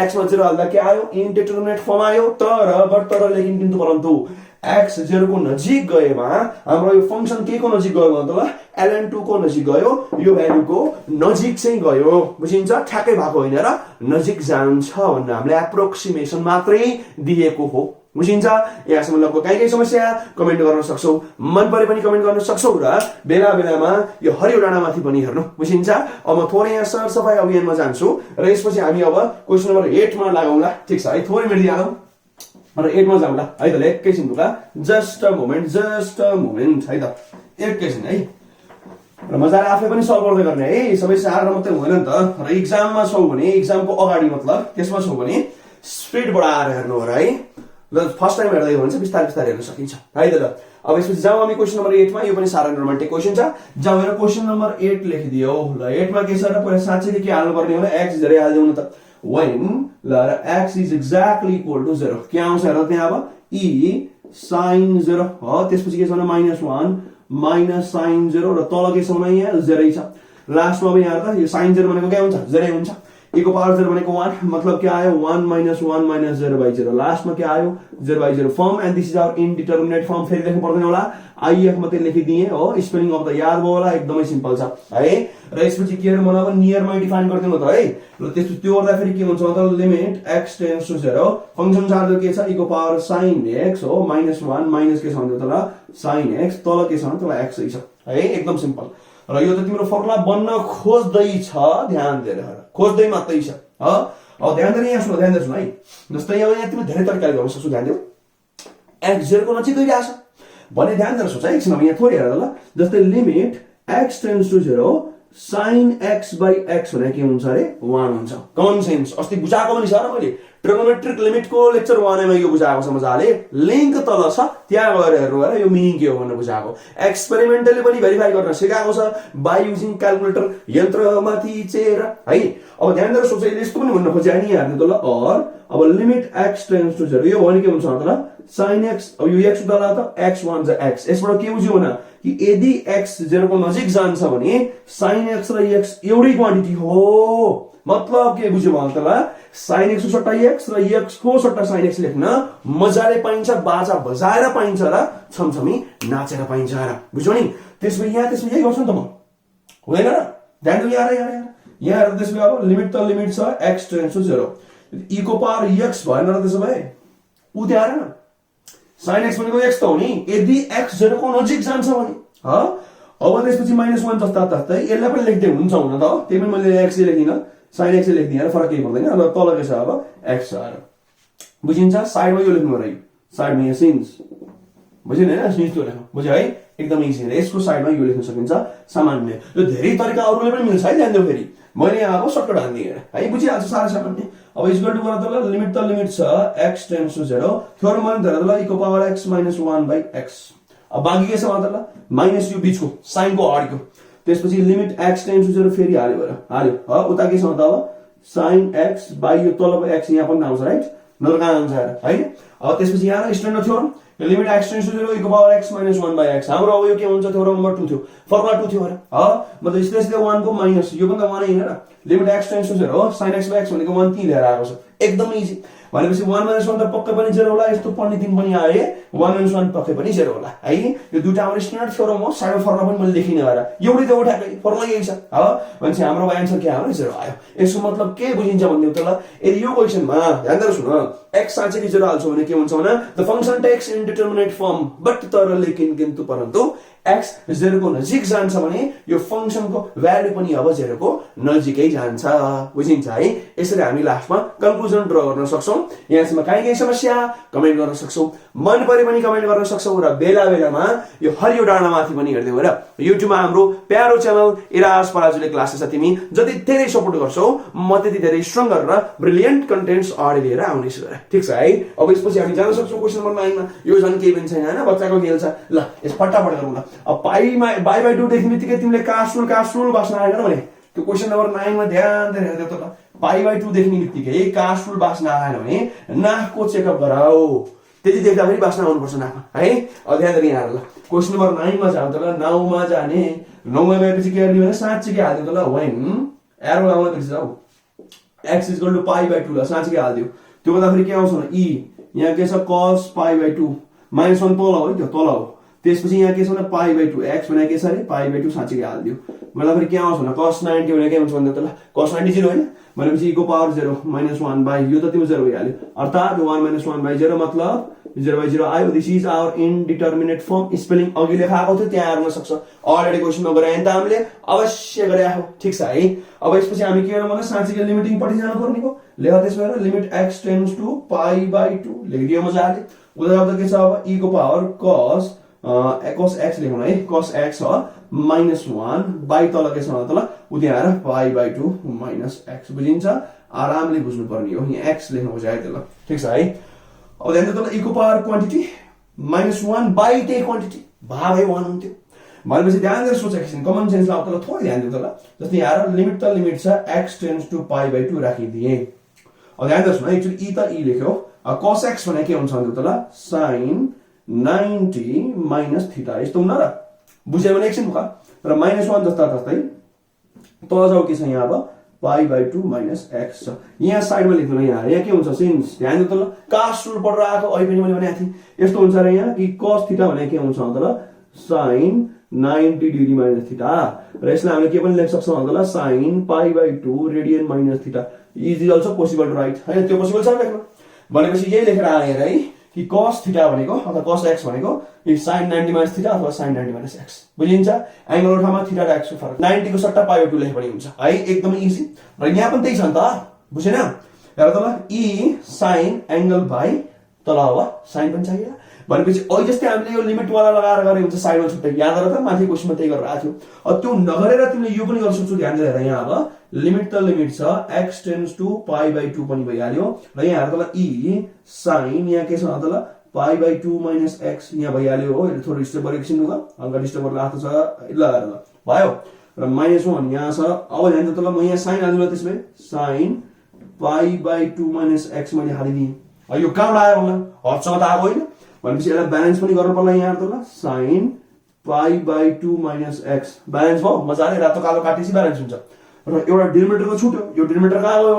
x मा 0 हाल्दा के आयो इन्डिटरमिनेट फर्म आयो तर लेकिन किन्तु परन्तु x 0 को नजिक गएमा हाम्रो यो फंक्सन के को नजिक गयो त ल ln2 को नजिक गयो यो भ्यालु को नजिक चाहिँ गयो बुझिन्छ ठ्याक्कै भएको हैन र नजिक जान्छ भन्ने हामीले एप्रोक्सिमेसन मात्रै दिएको हो बुझिन्छ यहाँसम्म लगभग कहीँ समस्या कमेन्ट गर्न सक्छौ मन परे पनि कमेन्ट गर्न सक्छौ र बेला बेलामा यो हरियो डाँडामाथि पनि हेर्नु बुझिन्छ अब म थोरै यहाँ सरसफाई अभियानमा जान्छु र यसपछि हामी अब क्वेशन नम्बर 8 मा लागौँला ठीक छ है थोरै मिनट दिइहालौँ र 8 मा जाउँला है त एकैछिन दुका जस्ट अ मोमेन्ट है त एकैछिन है र मजाले आफै पनि सल्भ गर्दै गर्ने है सबै सारा मात्रै हुँदैन नि त र एक्जाममा छौ भने एक्जामको अगाडि मतलब त्यसमा छौ भने स्पिड बढाएर हेर्नु हो र है ल फर्स्ट टाइम हेर्दै हो भने चाहिँ बिस्तारै बिस्तारै हेर्न सकिन्छ है त अब यसपछि जाउँ हामी क्वेशन नम्बर 8 मा यो पनि सारा रोमान्टिक क्वेशन छ जाउँ हेर क्वेशन नम्बर 8 लेखिदियो ल 8 मा के छ र पहिला साच्चै के हाल्नु पर्ने हो x धेरै हाल्दिउ न त when ल x is exactly equal to 0 के आउँछ हेर त्यहाँ अब e sin 0 हो त्यसपछि के छ भने -1 minus sin 0 र तल के छ भने यहाँ 0 छ लास्टमा अब यहाँ त यो sin 0 भनेको के हुन्छ 0 हुन्छ e को पावर 0 भनेको 1 मतलब के आयो 1 minus 1 minus 0/0 लास्टमा के आयो 0/0 form and this is our indeterminate form फेरि लेख्नु पर्दैन होला आइएफ मात्रै लेखिदिए हो स्पेलिङ अफ द याद भयो होला एकदमै सिम्पल छ है र यसपछि के हो मलाई अब नियरमै डिफाइन गर्दिनु त है ल त्यसपछि त्यो गर्दा फेरि के हुन्छ त limit x tends to 0 function charge के छ e को पावर sin x हो -1 माइनस के छ भने त sin x तल के छ भने त x छ है एकदम सिम्पल र यो त तिम्रो फर्मुला बन्न खोज्दै छ ध्यान दिएर खोज्दै मात्रै छ ह अब ध्यान दिएर यहाँ सुन ध्यान दिएर सुन है जस्तै यहाँ तिम्रो धेरै तरिकाले गर्न सक्छौ ध्यान दिऊ x 0 को नजिक गइरहेछ भने ध्यान दिएर सोच है एकछिन अब यहाँ थोरै हेर ल जस्तै limit x tends to 0 sin x by x भने के हुन्छ अरे 1 हुन्छ कमन सेन्स अस्ति बुझाएको पनि छ र मैले ट्रिगोनोमेट्रिक लिमिट को लेक्चर 1 मा यो बुझाएको छ मजाले लिंक तल छ त्यहाँ गएर हेर्नु र यो मिनिङ के हो भनेर बुझाएको एक्सपेरिमेन्टली पनि भेरिफाई गर्न सिकाएको छ बाइ युजिङ क्याल्कुलेटर यन्त्रमा थिचेर है अब ध्यान दिएर सोच यस्तो पनि भन्न खोजे नि हेर्नु त ल और अब लिमिट x टेन्ड्स टु 0 यो भने के हुन्छ त ल sin x अब यो x उताला त x 1 जा x यसबाट के बुझ्यौ न कि यदि x 0 को नजिक जान्छ भने sin x र x एउटै क्वान्टिटी हो मतलब के बुझ्यौ भने त ल sin x को सट्टा x र x को सट्टा sin x लेख्न मजाले पाइन्छ बाजा बजाएर पाइन्छ र छमछमी नाचेर पाइन्छ र बुझ्यौ नि त्यसपछि यही गर्छु नि त म हुँदैन र ध्यान दिऊ यहाँ त्यसपछि अब लिमिट छ x टेन्ड्स टु 0 e को पावर x भएन र त्यसो भए उ त्यहाँ आएन sin x भनेको x त हो नि यदि x 0 को नजिक जान्छ भने ह अब त्यसपछि -1 जस्ता यसलाई पनि लेख्दै हुन्छ हुन त त्यही पनि मैले x लेखिदिन sin x लेखिदिएँ र फरक केही पर्दैन अब तल के छ अब x आएर बुझिन्छ साइडमा यो लेख्नु पर्यो साइडमा यहाँ सिन्स बुझिन हैन सिन्स त्यो लेख्नु बुझ्यो है एकदम इजी हो यसको साइडमा यो लेख्न सकिन्छ सामान्य यो धेरै तरिका अरूले पनि मिल्छ है ध्यान दिऊ फेरि मैले यहाँ अब सर्टकट हाल्दिए है बुझिहाल्छ सारा सामान्य अब इक्वल टु गर्दा त लिमिट छ x टेन्ड्स टु 0 थ्योरम मान धरे ल e को पावर x -1 by x अब बाँकी के छ मतलब माइनस यो बीचको साइन को अगाडिको त्यसपछि लिमिट x टेन्ड्स टु 0 फेरि हाल्यो उता के छ त अब sin x बाइ यो तलको x यहाँ पनि आउँछ राइट नत्र कहाँ आउँछ हैन अब त्यसपछि यहाँ standard theorem limit x tends to 0 e power x - 1 by x हाम्रो अब यो के हुन्छ थ्योरम नम्बर 2 थियो फर्मुला 2 थियो हैन मतलब सिधै सिधै 1 को माइनस यो पनि त 1 हैन र limit x tends to 0 sin x by x भनेको 1 3 लिएर आएको छ एकदम इजी भनेपछि 1 - 1 त पक्कै पनि 0 होला यस्तो पढ्ने दिन पनि आए 1 - 1 पक्कै पनि 0 होला है यो दुईटा हाम्रो स्ट्यान्डर्ड थ्योरम हो साइड फर्मुला पनि मैले लेखिने भएर एउटै त उठाकै फर्मुला यही छ भनेपछि हाम्रो आन्सर के आयो 0 आयो यसको मतलब के बुझिन्छ भन्ने त ल यदि यो क्वेशनमा ध्यान दिएर सुन x साँच्चै 0 हाल्छौ भने के हुन्छ भने the function takes indeterminate form but तर लेकिन किन्तु परन्तु x 0 को नजिक जान्छ भने यो फंक्शनको भ्यालु पनि अब 0 को नजिकै जान्छ बुझिन्छ है यसरी हामी लास्टमा कन्क्लुजन ड्रा गर्न सक्छौं यहाँसम्म काहीँ समस्या कमेन्ट गर्न सक्छौं मन परे पनि कमेन्ट गर्न सक्छौं र बेला बेलामा यो हरियो डाँडामाथि पनि हेर्दै गएर युट्युबमा हाम्रो प्यारो च्यानल इराज पराजुले क्लासेस छ तिमी जति धेरै सपोर्ट गर्छौ म त्यति धेरै स्ट्रङ गरेर ब्रिलियन्ट कन्टेन्ट्स अगाडि लिएर आउनेछु ठीक छ है अब यसपछि हामी जान सक्छौं क्वेशन नम्बर 9 मा यो झन् केही पनि छैन हैन बच्चाको खेल छ ल यस फटाफट गरौँ ल अब बाइ बाइ 2 देख्नेबित्तिकै तिमीले कास्टुल बास्न आएन भने त्यो क्वेशन नम्बर 9 मा ध्यान दिएर हेर्दै त ल बाइ बाइ 2 देख्नेबित्तिकै कास्टुल बास्न आएन भने नाकको चेकअप गराऊ त्यति देख्दा पनि बास्न आउनुपर्छ नाकमा है अब ध्यान दिएर यहाँ ल क्वेशन नम्बर 9 मा जाऊ त ल 9 मा जाने 9 मा गएपछि के गर्ने भने साँच्चै हाल्दियो त ल व्हेन एरो लाउन बिर्स जाऊ x = π/2 ल साँच्चै हाल्दियो त्यो गर्दाखेरि के आउँछ भने यहाँ के छ cos π/2 -1 तल हो त्यो तल हो त्यसपछि यहाँ के छ भने π/2 x भनेको के छ अरे π/2 साँच्चै हाल्दियो मतलब फेरि के आउँछ भने cos 90 भनेको के हुन्छ भन्दा त ल cos 90 0 हैन भनेपछि e को पावर 0 -1 बाइ यो त तिम्रो 0 भइहाल्यो अर्थात 1 - 1 बाइ 0 मतलब 0/0 आयो this is our indeterminate form spelling अघि लेखाएको थियो त्यहाँ हेर्न सक्छ अलरेडी क्वेशनमा गरे नि त हामीले अवश्य गरे हो ठीक छ है अब यसपछि हामी के गर्नु भने साँच्चै लिमिटिङ पटि जानु पर्ने हो लेख त्यसो भएर लिमिट x टेन्ड्स टु π/2 लेखिदियो मजाले उता जाँदा के छ अब e को पावर cos x लेखौँ है cos x हो -1 बाइ तल के छ त ल उति आएर π/2 - x बुझिन्छ आरामले बुझ्नु पर्ने हो यहाँ x लेख्नु बुझायो त ल ठीक छ है अब ध्यान दिनु त e को पावर क्वान्टिटी -1 बाइ त्यही क्वान्टिटी भागै 1 हुन्थ्यो भनेपछि ध्यान दिएर सोच एकछिन कमन सेन्स लाउ त ल थोरै ध्यान दिनु त ल जस्तै यहाँ लिमिट छ x टेन्ड्स टु π/2 राखिदिए अब ध्यान दिनु न एक्चुअली e त e लेख्यो cos x भने के हुन्छ भन्दा त ल sin 90 - थीटा यस्तो हुन र बुझ्यो भने एकछिन मुखा र -1 जस्तै तल जाऊ के छ यहाँ अब π/2 - x छ यहाँ साइडमा लेख्नु न यहाँ के हुन्छ सिन्स ध्यान दिनु त ल cos रुल पढेर आएको अहिले पनि मैले भनेको थिएँ यस्तो हुन्छ र यहाँ कि cos थीटा भने के हुन्छ त ल sin 90 डिग्री - थीटा र यसलाई हामीले के पनि लेख्न सक्छौं भन्दा ल sin π/2 radian - theta is also possible right हैन त्यो पोसिबल छ लेख्न भनेपछि यही लेखेर आए है कि cos थीटा भनेको अथवा cos x भनेको sin 90 - थीटा अथवा sin 90 - x बुझिन्छ एंगलको ठाउँमा थीटा र x को फरक 90 को सट्टा π/2 लेखे पनि हुन्छ है एकदमै इजी र यहाँ पनि त्यही छ नि त बुझेन हेर त ल e sin एंगल बाइ तल अब sin पनि चाहियो भनेपछि अहिले जस्तै हामीले यो लिमिट वाला लगाएर गरे हुन्छ साइडमा छुट्टै याद गर त माथि क्वेशनमा त्यही गरेर आथ्यो अब त्यो नगरेर तिमीले यो पनि गर्न सक्छौ ध्यान दिएर यहाँ अब लिमिट छ x टेन्ड्स टु π/2 पनि भइहाल्यो र यहाँ हेर त ल e sin यहाँ के छ त ल π/2 - x यहाँ भइहाल्यो हो यो थोरै डिस्टर्ब गरेको छिन् लुगा हल्का डिस्टर्ब गरेर आएको छ ल हेर ल भयो र -1 यहाँ छ अब ध्यान त ल म यहाँ sin हाल्दिनु त्यसमै sin π/2 - x मैले हालिदिएँ यो कहाँबाट आयो होला हदसँग त आएको होइन भनेपछि यसलाई ब्यालेन्स पनि गर्नु पर्ला यहाँ त ल sin π/2 - x ब्यालेन्स भयो मजाले रातो कालो काटेपछि ब्यालेन्स हुन्छ र एउटा डिनोमिनेटरको छुट्यो यो डिनोमिनेटर कहाँ गयो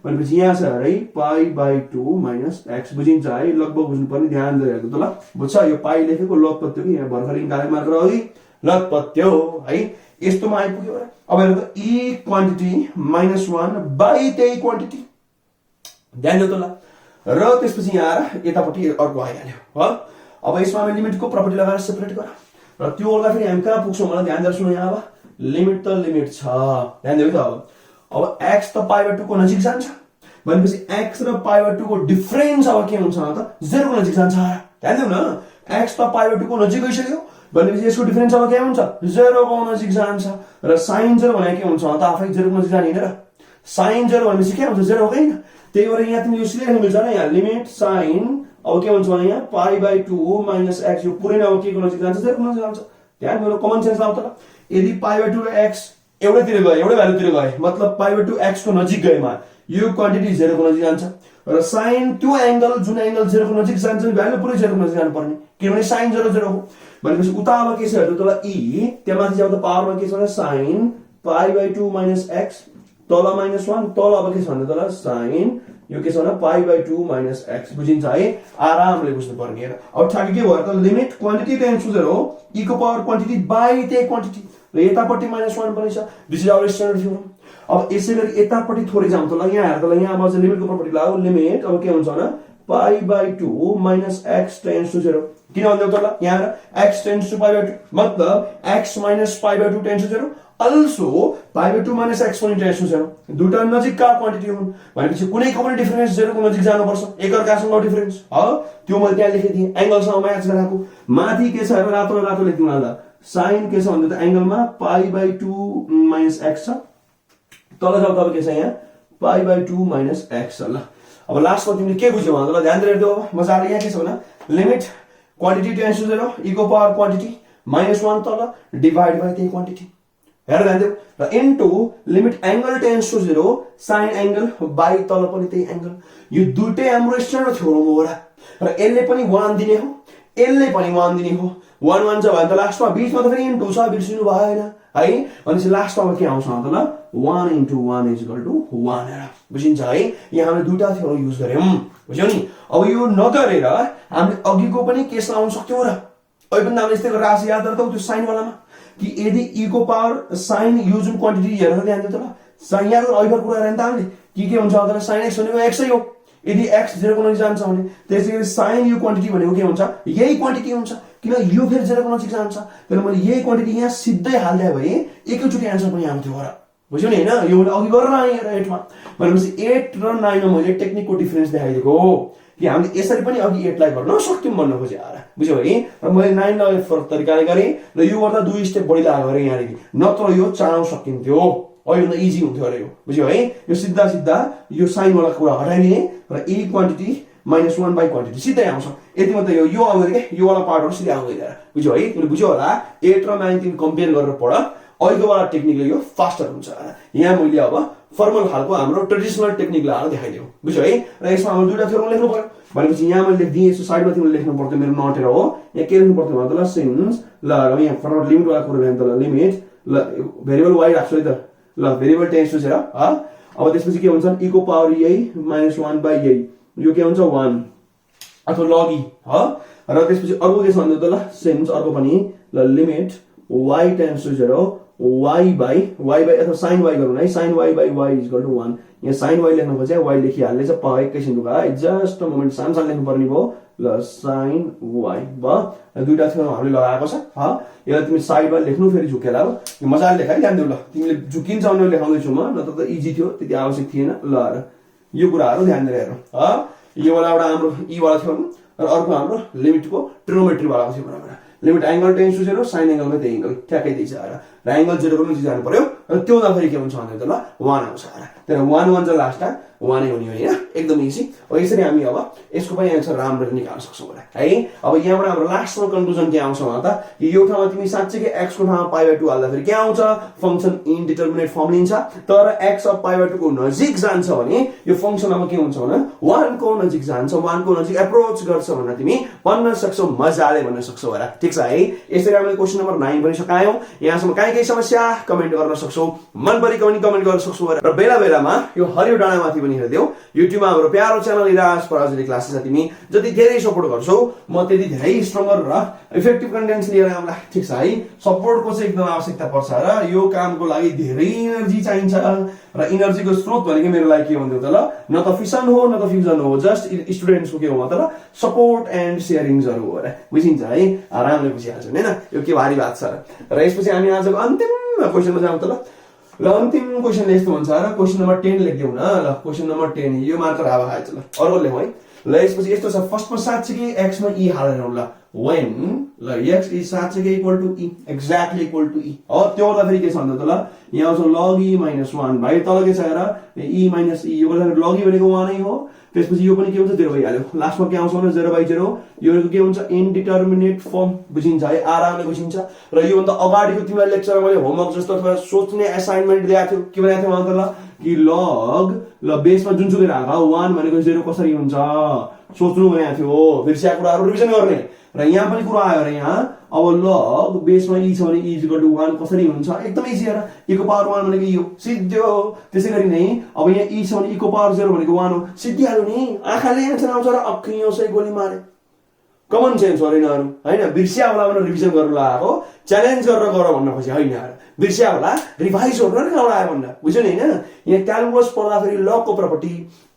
भनेपछि यहाँ छ है π/2 - x बुझिन्छ है लगभग बुझ्नु पर्ने ध्यान दिएर हेर्नु त ल बुझ्छ यो पाइ लेखेको लगपत्यो कि यहाँ भर्खरै निकाले मार्कर अघि लगपत्यो है यस्तोमा आइपुग्यो अब हेर्नु त e क्वान्टिटी -1 बाइ त्यही क्वान्टिटी ध्यान दिनु त ल र त्यसपछि यहाँ आएर यतापट्टि अर्को आइहाल्यो हो अब यसमा हामी लिमिटको प्रपर्टी लगाएर सेपरेट गर र त्यो गर्दाखेरि हामी कहाँ पुग्छौं मलाई ध्यान दिएर सुन्नु यहाँ अब लिमिट छ ध्यान दिनु त अब x त π/2 को नजिक जान्छ भनेपछि x र π/2 को डिफरेन्स अब के हुन्छ त 0 को नजिक जान्छ ध्यान दिनु न x त π/2 को नजिक गइसक्यो भनेपछि यसको डिफरेन्स अब के हुन्छ 0 को नजिक जान्छ र sin 0 भने के हुन्छ त आफै 0 को नजिक जाने हैन र sin 0 भनेपछि के हुन्छ 0 होइन त्यही भएर यहाँ तिमीले यसले लेख्नु मिल्छ न यहाँ लिमिट sin अब के हुन्छ भने यहाँ π/2 - x यो पुरै नै अब के को नजिक जान्छ 0 को नजिक जान्छ ध्यान दिनु कमन सेन्स लाउ त यदि π/2 र x एउटैतिर गयो एउटै भ्यालुतिर गए मतलब π/2 x को नजिक गएमा यो क्वान्टिटी 0 को नजिक जान्छ र sin त्यो एंगल जुन एंगल 0 को नजिक जान्छ भ्यालु पुरै 0 को नजिक जानु पर्ने किनभने sin 0 0 हो भनेपछि उता अब के छ हेर्नु तल e त्यहाँ माथि जाउँदा पावरमा के छ भने sin π/2 - x तल -1 तल अब के छ भने तल sin यो के छ भने π/2 - x बुझिन्छ है आरामले बुझ्नु पर्ने हेर अब ठ्याक्कै के भयो त limit quantity tends to 0 e को पावर क्वान्टिटी बाइ त्यही क्वान्टिटी र यतापट्टि -1 पनि छ this is our standard theorem अब यसैगरी यतापट्टि थोरै जाउँ त ल यहाँ हेर त ल यहाँ अब चाहिँ लिमिटको प्रपर्टी लगाऊ लिमिट अब के हुन्छ भने π/2 - x टेन्ड्स टु 0 किन भन्दै त ल यहाँ x टेन्ड्स टु π/2 मतलब x - π/2 tends to 0 also π/2 - x पनि टेन्ड्स टु 0 दुईटा नजिकका क्वान्टिटी हुन् भनेपछि कुनैको पनि डिफरेन्स 0 को नजिक जानुपर्छ एकअर्कासँग डिफरेन्स हो त्यो मैले त्यहाँ लेखेदिए एंगलसँग म्याच गराएको माथि के छ हेर रातो रातो लेख्दिनु होला sin के छ भन्दा त एंगलमा π/2 - x छ तल जाऊ त के छ यहाँ π/2 - x ल अब लास्टमा तिमीले के बुझ्यौ भन्दा ल ध्यान दिएर हेर्नु मजाले यहाँ के छ भने limit quantity tends to 0 e को पावर क्वान्टिटी -1 तल डिवाइड बाइ त्यही क्वान्टिटी हेर ध्यान दिऊ र into limit angle tends to 0 sin angle by तल पनि त्यही एंगल यो दुईटै हाम्रो स्ट्यान्डर्ड थ्योरम हो र यसले पनि 1 दिने हो यसले पनि 1 दिने हो 1 1 छ भने त लास्टमा बीचमा त फेरि इन्टु छ बिर्सिनु भएन है भनेपछि लास्टमा के आउँछ त ल 1 * 1 = 1 हेर बुझिन्छ है यहाँ हामीले दुईटा थ्योरम युज गर्यौं बुझ्यौ नि अब यो नगरेर हामीले अघिको पनि केस लाउन सक्थ्यौ र अहिले पनि हामीले यस्तै राशि याद गर्छौ त्यो साइन वालामा कि यदि e को पावर sin यो जुन क्वान्टिटी हेरेर ध्यान दिनु त ल sin यहाँ अहिलेको कुरा हेर्न त हामीले के हुन्छ भन्दा sin x भनेको x हो यदि x 0 को नजिक जान्छ भने त्यसैगरी sin यो क्वान्टिटी भनेको के हुन्छ यही क्वान्टिटी हुन्छ किन यो फेरि 0 को नजिक जान्छ त्यसले मैले यही क्वान्टिटी यहाँ सिधै हाल्दै भए एकैचोटी आन्सर पनि आउँथ्यो र बुझ्यौ नि हैन यो मैले अघि गरेर आएँ र 8 मा भनेपछि 8 र 9 मा मैले टेक्निकको डिफरेन्स देखाइदिएको हो कि हामीले यसरी पनि अघि 8 लाई गर्न सक्यौं भन्न खोजे आरा बुझ्यौ है र मैले 9 लाई फरक तरिकाले गरे र यो गर्दा दुई स्टेप बढी लाग्यो रे यहाँ नत्र यो चाँडो सकिन्थ्यो अहिले त इजी हुन्थ्यो रे यो बुझ्यौ है यो सिधा सिधा यो साइन वाला कुरा हटाइदिने र e क्वान्टिटी -1 बाइ क्वान्टिटी सिधै आउँछ यति मात्र यो आउँदैन के यो वाला पार्टहरु सिधै आउँदैन बुझ्यौ है तिमीले बुझ्यौ होला 8 र 9 तिमी कम्पेयर गरेर पढ अहिलेको वाला टेक्निकले यो फास्टर हुन्छ यहाँ मैले अब फर्मल खालको हाम्रो ट्रेडिसनल टेक्निक लगाएर देखाइदियो बुझ्यौ है र यसमा हाम्रो दुईटा थ्योरम लेख्नु पर्यो भनेपछि यहाँ मैले लेख्दिए यसो साइडमा तिमीले लेख्नु पर्थ्यो मेरो नोटेर हो यहाँ के लेख्नु पर्थ्यो भन्दा ल सिन्स ल अब यहाँ फर्मल लिमिट वाला कुरा भएन त ल लिमिट ल भेरिएबल y राख्छु है त ल भेरिएबल टेन्स टु 0 अब त्यसपछि के हुन्छ e को पावर यही -1 बाइ यही यो के हुन्छ 1 अथवा log e ह र त्यसपछि अर्को के छ भन्दा त ल सिन्स अर्को पनि ल limit y tends to 0 y by अथवा sin y गरौँ है sin y बाइ y = 1 यहाँ sin y लेख्नु खोजे y लेखिहाल्ने छ प एकैछिन रुका जस्ट अ मोमेन्ट सानसानो लेख्नु पर्ने भयो ल sin y ब दुईटा थ्योरम हामीले लगाएको छ ह यसलाई तिमी साइडमा लेख्नु फेरि झुकेला हो यो मजाले लेखाइ ध्यान देऊ ल तिमीले झुकिन्छ भनेर लेखाउँदै छु म नत्र त इजी थियो त्यति आवश्यक थिएन ल र यो कुराहरु ध्यान दिएर हेर्नु ह यो वाला एउटा हाम्रो e वाला थ्योरम र अर्को हाम्रो लिमिटको ट्रिगोनोमेट्री वाला थियो बराबर limit angle tends to 0 sin angle में एंगल ठ्याक्कै दिन्छ र एंगल 0 को नजिक जानु पर्यो र त्यो हुँदा फेरि के हुन्छ भने त ल 1 आउँछ तर 1 1 चाहिँ लास्ट 1 नै हुने हो हैन एकदम इजी अब यसरी हामी अब यसको पनि आन्सर राम्ररी निकाल्न सक्छौं है अब यहाँबाट हाम्रो लास्टमा कन्क्लुजन के आउँछ भन्दा कि यो ठाउँमा तिमी साच्चै x को ठाउँमा π/2 हाल्दा फेरि के आउँछ फंक्सन इन्डिटरमिनेट फर्म लिन्छ तर x अब π/2 को नजिक जान्छ भने यो फंक्सन अब के हुन्छ भने 1 को नजिक जान्छ 1 को नजिक एप्रोच गर्छ भनेर तिमी भन्न सक्छौ मजाले भन्न सक्छौ हैन ठीक छ है यसरी हामीले क्वेशन नम्बर 9 पनि सकायौ यहाँसम्म काई समस्या कमेन्ट गर्न सक्छौ मन परेको पनि कमेन्ट गर्न सक्छौ र बेला बेलामा यो हरियो डाँडामाथि पनि हेर्दियौ युट्युबमा हाम्रो प्यारो च्यानल इराज पराजुली क्लासेस छ तिमी जति धेरै सपोर्ट गर्छौ म त्यति धेरै स्ट्रङ्गर र इफेक्टिभ कन्टेन्ट्स लिएर आउँला ठीक छ है सपोर्टको चाहिँ एकदम आवश्यकता पर्छ र यो कामको लागि धेरै एनर्जी चाहिन्छ र एनर्जीको स्रोत भनेको मेरो लागि के भन्दियो त ल न त फिसन हो न त फ्युजन हो जस्ट स्टुडेन्ट्सको के हो त ल सपोर्ट एन्ड शेयरिङ्सहरु हो र बुझिन्छ है आरामले बुझिहाल्छौ हैन यो के भारी बात छ र यसपछि हामी आजको अन्तिम क्वेशनमा जाउँ त ल अन्तिम क्वेशनले यस्तो भन्छ र क्वेशन नम्बर 10 लेख्दियौ न ल क्वेशन नम्बर 10 यो मात्र हावा खाएछ ल अर्को लेखौ है ल यसपछि यस्तो छ फर्स्टमा साच्चै x मा e हालेर ल when ल x इज साँच्चै equal to e exactly equal to e हो त्यो गर्दाखेरि के छ भन्दा त ल यहाँ आउँछ log e minus 1 भाइ तल के छ हेर e minus e यो गर्दाखेरि log e भनेको 1 नै हो त्यसपछि यो पनि के हुन्छ 0 भइहाल्यो लास्टमा के आउँछ भने 0/0 यो के हुन्छ इन्डिटर्मिनेट फर्म बुझिन्छ है आरामले बुझिन्छ र यो भन्दा अगाडिको तिमीलाई लेक्चरमा मैले होमवर्क जस्तो अथवा सोच्ने असाइनमेन्ट दिएको थियो के भनेको थियो भन्दा ल कि log ल बेसमा जुनसुकै राख 1 भनेको 0 कसरी हुन्छ सोच्नु भनेको थियो बिर्सिया कुराहरु रिभिजन गर्ने र यहाँ पनि कुरा आयो र यहाँ अब log बेसमा e छ भने e 1 कसरी हुन्छ एकदम इजी हेर e को पावर 1 भनेको यो सिद्धो त्यसैगरी नै अब यहाँ e छ भने e को पावर 0 भनेको 1 हो सिद्धिहाल्यो नि आँखाले एन्सर आउँछ र अक्कियोसै गोली मारे कमन सेन्स हो हैन हैन बिर्सिया होला भनेर रिभिजन गर्न लागेको च्यालेन्ज गरेर गर भन्न खोजे हैन यार बिर्सिया होला रिभाइज गर्न गाउँ आयो भन्न बुझ्यो नि हैन यहाँ क्यालकुलस पढ्दा फेरि लग को प्रपर्टी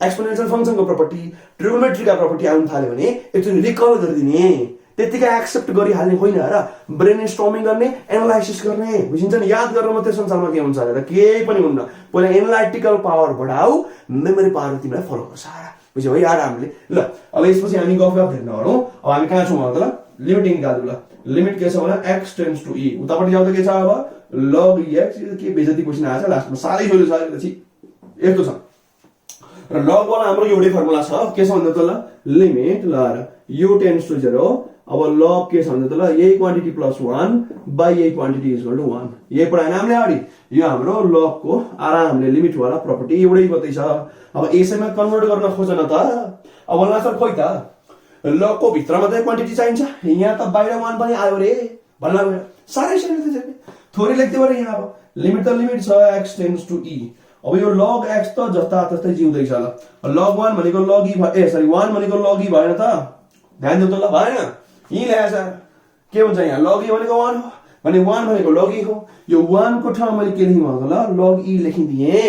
एक्सपोनेन्शियल फंक्शन को प्रपर्टी ट्रिगोनोमेट्री का प्रपर्टी आउन थाल्यो भने एकचोटि रिकल गरिदिने त्यतिकै एक्सेप्ट गरिहाल्ने होइन र ब्रेन स्टर्मिङ गर्ने एनालाइसिस गर्ने बुझिन्छ नि याद गर्न मात्रै संसारमा के हुन्छ र केही पनि हुन्न पहिला एनालाइटिकल पावर बढाऊ मेमोरी पावर तिमीलाई फलो गर्छ बुझ्यौ है आरामले ल अब यसपछि हामी गफ हेर्न गरौँ अब हामी कहाँ छौँ भन्दा ल लिमिटिङ निकाल्नु ल लिमिट के छ भने x टेन्ड्स टु e उतापट्टि जाउँदा के छ अब log x के बेजती क्वेशन आएछ लास्टमा सारै सजिलो छ त्यसपछि यस्तो छ र log वाला हाम्रो एउटै फर्मुला छ के छ भन्दा त ल लिमिट ल u टेन्ड्स टु 0 अब log के छ भन्दा त ल यही क्वान्टिटी प्लस 1 बाइ यही क्वान्टिटी इज इक्वल टु 1 यही पढाएन हामीले अगाडि यो हाम्रो log को आरामले लिमिट वाला प्रपर्टी एउटै मात्रै छ अब यसैमा कन्भर्ट गर्न खोज न त अब लास्ट खोइ त log को भित्र मात्रै क्वान्टिटी चाहिन्छ यहाँ त बाहिर 1 पनि आयो रे भन्ला सारै सजिलो छ थोरै लेख्दै भरे यहाँ अब लिमिट त लिमिट छ x टेन्ड्स टु e अब यो log x त जस्ता तस्तै जिउँदै छ ल log 1 भनेको log e 1 भनेको log e भएन त ध्यान दिउ त ल भएन यही ल्याएछ के हुन्छ यहाँ log e भनेको 1 हो भने 1 भनेको log e हो यो 1 को ठाउँमा मैले के लेख्नु भन्दा ल log e लेखिदिए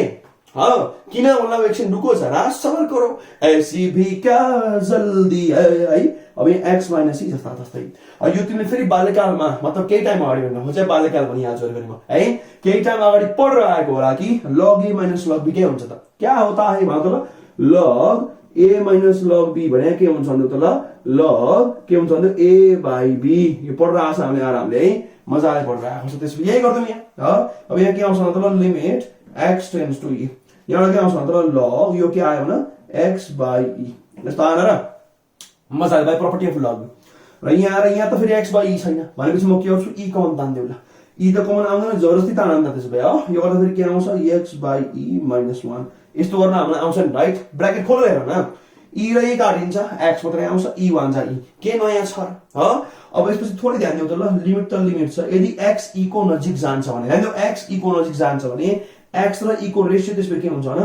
हाँ किन होला एकछिन रुको जरा सबर करो ऐसी भी क्या जल्दी है अब ये x माइनस e जस्ता तस्तै यो तिमीले फेरि बाल्यकालमा मतलब केही टाइम अगाडि भन्नु हो चाहिँ बाल्यकाल पनि याद गरे पनि है केही टाइम अगाडि पढ्न आएको होला कि log a minus log b के हुन्छ त क्या होता है भन्दा ल log a minus log b भने के हुन्छ भन्दा त ल log के हुन्छ भन्दा a by b यो पढ्न आछ हामीले आरामले है मजाले पढ्न आएको छ त्यसपछि यही गर्छौं यहाँ अब यहाँ के आउँछ भन्दा ल limit x tends to e यहाँ के आउँछ भन्दा log यो के आयो भने x by e यस्तो आएन र मजाले बाइ प्रपर्टी अफ log र यहाँ त फेरि x by e छैन भनेपछि म के गर्छु e कमन तान्दिउ ल e त कमन आउँदैन जबरजस्ती तान्न त त्यसो भए हो यो गर्दा फेरि के आउँछ x by e minus 1 यस्तो गर्न हामीलाई आउँछ नि राइट ब्र्याकेट खोलेर हेर न e र e काटिन्छ x मात्रै आउँछ e भन्छ e के नयाँ छ ह अब यसपछि थोरै ध्यान दिउ त ल लिमिट त लिमिट छ यदि x e को नजिक जान्छ भने हैन x e को नजिक जान्छ भने x र e को रेशियो त्यसपछि के हुन्छ भने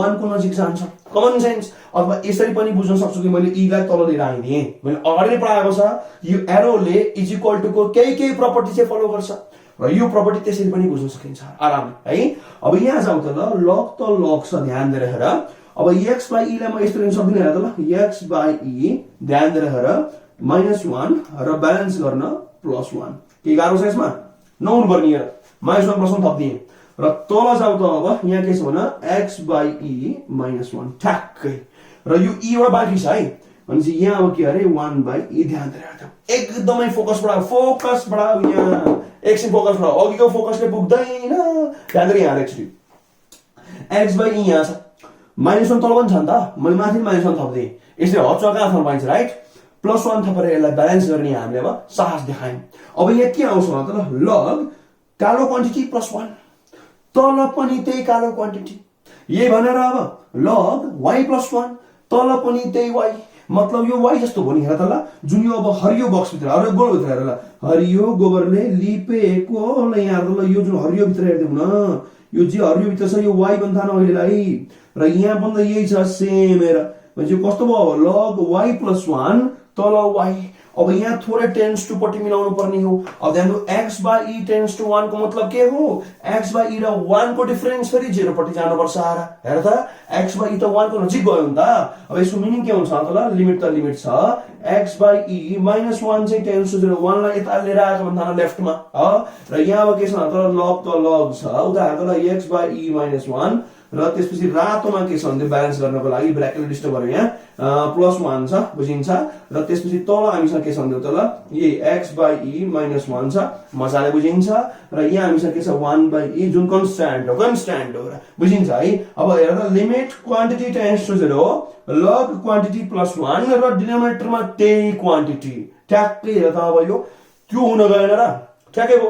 1 को नजिक जान्छ कमन सेन्स अथवा यसरी पनि बुझ्न सक्छु कि मैले e लाई तल लिएर आइदिए मैले अगाडि नै पढाएको छ यो एरोले इज इक्वल टु को केही प्रपर्टी चाहिँ फलो गर्छ र यो प्रपर्टी त्यसरी पनि बुझ्न सकिन्छ आरामले है अब यहाँ जाउँ त ल log त log छ ध्यान दिएर हेर अब x by e लाई म यस्तो लिन सक्दिन हेर त ल x by e ध्यान दिएर हेर -1 र ब्यालेन्स गर्न +1 के गाह्रो छ यसमा नहुनु पर्ने हेर -1 +1 थप्दिए र तल जाउ त अब यहाँ के छ भने x by e -1 ठ्याक्कै र यो e एउटा बाँकी छ है भनेपछि यहाँ अब के अरे 1 by e ध्यान दिएर हेर्दा एकदमै फोकस बढाऊ यहाँ एकछिन फोकस बढाऊ अघिको फोकसले पुग्दैन ध्यान दिएर यहाँ एकछिन x by e यहाँ छ -1 तल पनि छ नि त मैले माथि -1 थप्दिए यसले हचका कहाँ पाइन्छ राइट +1 थपेर यसलाई ब्यालेन्स गर्ने हामीले अब साहस देखायौं अब यहाँ के आउँछ भन्दा त log कालो क्वान्टिटी +1 तल पनि त्यही कालो क्वान्टिटी यही भनेर अब log y + 1 तल पनि त्यही y मतलब यो y जस्तो हो नि हेर त ल जुन यो अब हरियो बक्स भित्र हरियो गोल भित्र हेर ल हरियो गोबरले लिपेको ल यहाँ हेर ल यो जुन हरियो भित्र हेर्दै न यो जे हरियो भित्र छ यो y बन्छ न अहिलेलाई र यहाँ पनि यही छ सेम हेर भनेपछि यो कस्तो भयो log y + 1 तल y अब यहाँ थोरै टेन्स टु पट्टि मिलाउनु पर्ने हो अब ध्यान दिउ x by e tends to 1 को मतलब के हो x by e र 1 को डिफरेन्स फेरि 0 पट्टि जानुपर्छ हेर त x by e त 1 को नजिक गयो नि त अब यसको मिनिङ के हुन्छ त ल लिमिट त लिमिट छ x by e -1 चाहिँ टेन्स टु 0 1 लाई यता लिएर आएको भन्दा लेफ्टमा र यहाँ अब के छ त log त log छ उता हेर त x by e -1 र त्यसपछि रातोमा के छ भने ब्यालेन्स गर्नको लागि ब्र्याकेट डिस्टर्ब गरेर यहाँ +1 छ बुझिन्छ र त्यसपछि तल हामीसँग के छ भने तल ए x/e-1 छ मजाले बुझिन्छ र यहाँ हामीसँग के छ 1/e जुन कन्स्ट्यान्ट हो र बुझिन्छ है। अब हेर त limit quantity tends to 0 log quantity +1 र डिनोमिनेटरमा त्यही क्वान्टिटी ठ्याक्कै हेर त अब यो त्यो हुन गएन र ठ्याक्कै भयो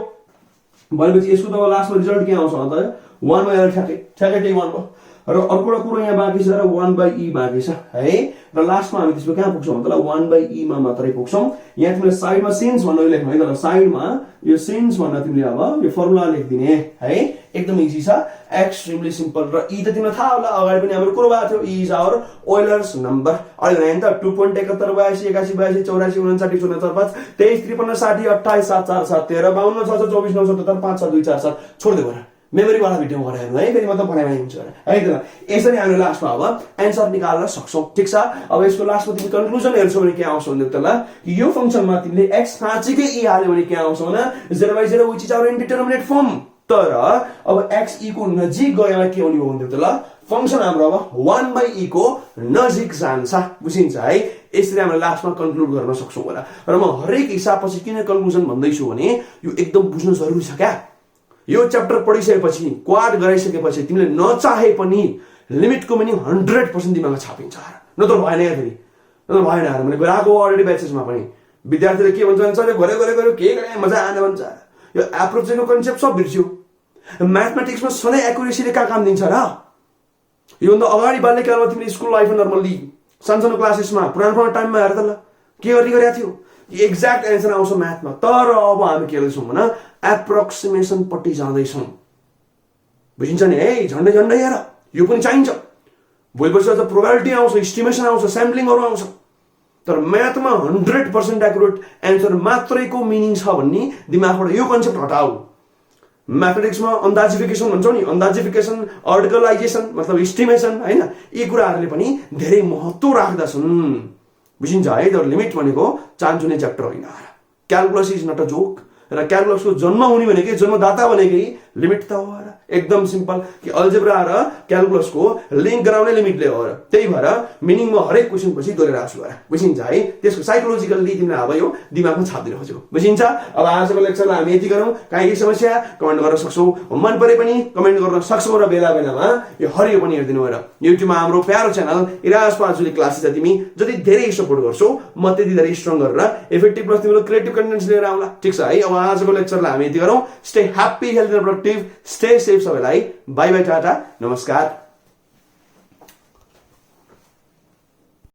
भनेपछि यसको त लास्टमा रिजल्ट के आउँछ भन्दा 1/l ठ्याक्कै त्यही 1 भयो र अर्को एउटा कुरो यहाँ बाँकी छ र 1/e बाँकी छ है र लास्टमा हामी त्यसमा कहाँ पुग्छौँ भन्दा 1/e मा मात्रै पुग्छौँ। यहाँ तिमीले साइडमा सिन्स भनेर लेख्नु है, तर साइडमा यो सिन्स भनेर तिमीले अब यो फर्मुला लेखिदिने है, एकदम इजी छ, एक्सट्रिमली सिम्पल। र ई त तिमीलाई थाहा होला, अगाडि पनि हाम्रो कुरो भएको थियो, ई इज आवर ओइलर्स नम्बर। अहिले होइन त 2.71 82 81 82 84 59 74 5 23 53 60 28 7 4 7 13 52 66 24 9 77 5 6 2 4 7 छोड्दै भएर मेमोरी वाला भिडियो गरेर हेर्नु है, फेरि मतलब बनाइ हुन्छ है त। यसरी हामीले लास्टमा अब एन्सर निकाल्न सक्छौं, ठीक छ। अब यसको लास्टमा तिमी कन्क्लुजन हेर्छौ भने के आउँछ भन्दा तल कि यो फंक्सनमा तिमीले x साँच्चैकै e हाल्यो भने के आउँछ भने 0/0 which is our indeterminate form। तर अब x e को नजिक गएमा के हुने हो भन्दा तल फंक्सन हाम्रो अब 1/e को नजिक जान्छ, बुझिन्छ है। यसरी हामीले लास्टमा कन्क्लुड गर्न सक्छौं होला। र म हरेक हिसाबपछि किन कन्क्लुजन भन्दैछु भने यो एकदम बुझ्नु जरुरी छ क्या। यो च्याप्टर पढिसकेपछि क्वाड गराइसकेपछि तिमीले नचाहे पनि लिमिटको मिनिङ 100% दिमागमा छापिन्छ, नत्र भएन या फेरि नत्र भएन। मैले गराएको अलरेडी ब्याचेसमा पनि विद्यार्थीले के भन्छ भने गरे के गरे मजा आएन भन्छ। यो एप्रोचको कन्सेप्ट सब बिर्स्यो। म्याथमेटिक्समा सधैँ एक्युरेसीले काम दिन्छ र। योभन्दा अगाडि बाल्यकालमा तिमीले स्कुल लाइफमा नर्मल्ली सानसानो क्लासेसमा पुरानो टाइममा हेर त ल के गर्ने गरेको थियो, एक्ज्याक्ट एन्सर आउँछ म्याथमा। तर अब हामी के गर्दैछौँ भने एप्रोक्सिमेसन पट्टि जाँदैछौँ, बुझिन्छ नि है। झन्डै हेर यो पनि चाहिन्छ। भोलि पर्सि अझ प्रोबेबिलिटी आउँछ, एस्टिमेसन आउँछ, स्याम्पलिङहरू आउँछ। तर म्याथमा 100% एक्युरेट एन्सर मात्रैको मिनिङ छ भन्ने दिमागबाट यो कन्सेप्ट हटाऊ। म्याथमेटिक्समा अन्दाजिफिकेसन भन्छौँ नि, अन्दाजिफिकेसन, आर्टिकलाइजेसन मतलब एस्टिमेसन हैन, यी कुराहरूले पनि धेरै महत्त्व राख्दछन्, बुझिन्छ है। तर लिमिट भनेको चान्चुने च्याप्टर होइन। Calculus is not a joke. र क्यालकुलसको जन्म हुने भनेकै जन्मदाता भनेकै लिमिट त हो र। एकदम सिम्पल कि अल्जेब्रा र क्यालकुलसको लिङ्क गराउने लिमिटले हो र। त्यही भएर मिनिङमा हरेक क्वेसन पछि दोहोऱ्याएको छु, बुझिन्छ है। त्यसको साइकोलोजिकल्ली तिमीले अब यो दिमागमा छापिदिन खोज्यौ, बुझिन्छ। अब आजको लेक्चरलाई हामी यति गरौँ। काहीँ समस्या कमेन्ट गर्न सक्छौ, मन परे पनि कमेन्ट गर्न सक्छौ र बेला बेलामा यो हरियो पनि हेरिदिनु हो र। युट्युबमा हाम्रो प्यारो च्यानल इराज पाजुली क्लासेस तिमी जति धेरै सपोर्ट गर्छौ म त्यति धेरै स्ट्रङ गरेर इफेक्टिभ प्लस तिम्रो क्रिएटिभ कन्टेन्ट्स लिएर आउँला, ठीक छ है। अब आजको लेक्चरलाई हामी यति गरौँ। Stay happy, healthy, productive, stay safe सबैलाई। बाई बाई, टाटा, नमस्कार।